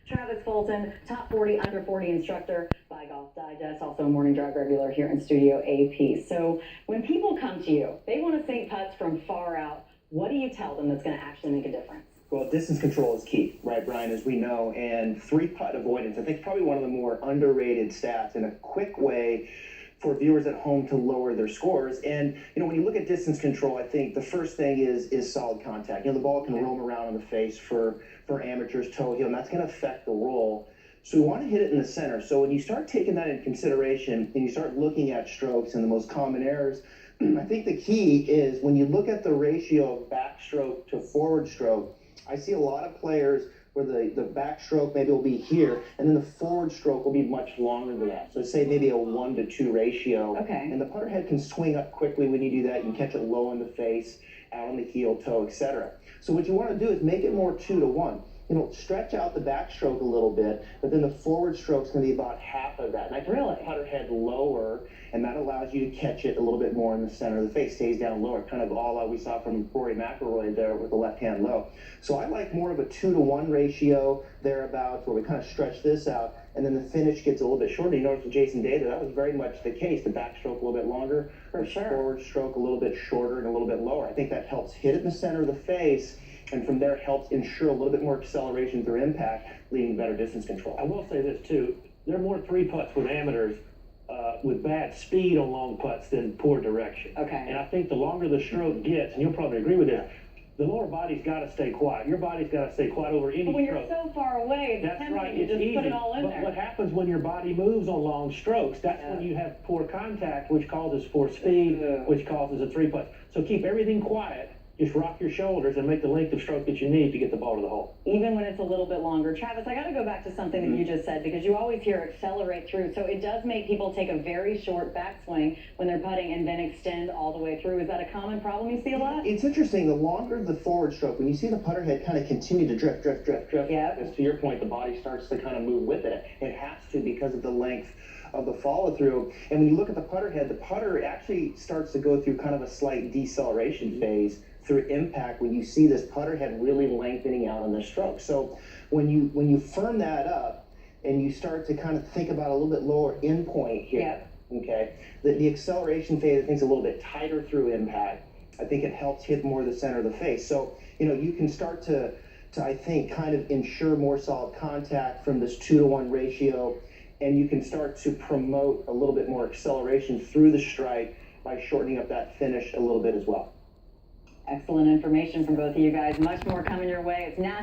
Travis Fulton, top 40, under 40 instructor by Golf Digest, also a morning drive regular here in Studio AP. So when people come to you, they want to sink putts from far out. What do you tell them that's going to actually make a difference? Well, distance control is key, right, Brian, as we know, and three-putt avoidance, I think, is probably one of the more underrated stats in a quick way for viewers at home to lower their scores. And, when you look at distance control, I think the first thing is solid contact. The ball can roam around on the face for amateurs, toe heel, and that's going to affect the roll. So we want to hit it in the center. So when you start taking that into consideration and you start looking at strokes and the most common errors, I think the key is when you look at the ratio of backstroke to forward stroke, I see a lot of players where the backstroke maybe will be here, and then the forward stroke will be much longer than that. So say maybe a 1-to-2 ratio. Okay. And the putter head can swing up quickly when you do that. You can catch it low in the face, out on the heel, toe, etc. So what you want to do is make it more 2-to-1. Stretch out the backstroke a little bit, but then the forward stroke's going to be about half of that. And I can Really? the putter head lower, and that allows you to catch it a little bit more in the center of the face, stays down lower, kind of all we saw from Rory McIlroy there with the left hand low. So I like more of a 2-to-1 ratio thereabouts, where we kind of stretch this out, and then the finish gets a little bit shorter. You notice with Jason Day that was very much the case. The backstroke a little bit longer, For sure. Forward stroke a little bit shorter and a little bit lower. I think that helps hit it in the center of the face, and from there helps ensure a little bit more acceleration through impact, leading to better distance control. I will say this too, there are more three putts with amateurs with bad speed on long putts than poor direction. Okay. And I think the longer the stroke gets, and you'll probably agree with this, the lower body's got to stay quiet. Your body's got to stay quiet over any But when stroke. you're so far away, it's That's tempting right, to it's just easy. put it all in But there. what happens when your body moves on long strokes? That's when you have poor contact, which causes poor speed, which causes a three putt. So keep everything quiet. Just rock your shoulders and make the length of stroke that you need to get the ball to the hole. Even when it's a little bit longer. Travis, I got to go back to something that you just said, because you always hear accelerate through. So it does make people take a very short backswing when they're putting and then extend all the way through. Is that a common problem you see a lot? It's interesting, the longer the forward stroke, when you see the putter head kind of continue to drift, Yeah. as to your point, the body starts to kind of move with it. It has to because of the length of the follow through. And when you look at the putter head, the putter actually starts to go through kind of a slight deceleration phase through impact when you see this putter head really lengthening out on the stroke. So when you firm that up and you start to kind of think about a little bit lower end point here, Yep. okay, the acceleration phase, I think, is a little bit tighter through impact. I think it helps hit more of the center of the face. So you can start to I think kind of ensure more solid contact from this 2-to-1 ratio, and you can start to promote a little bit more acceleration through the strike by shortening up that finish a little bit as well. Excellent information from both of you guys. Much more coming your way. It's National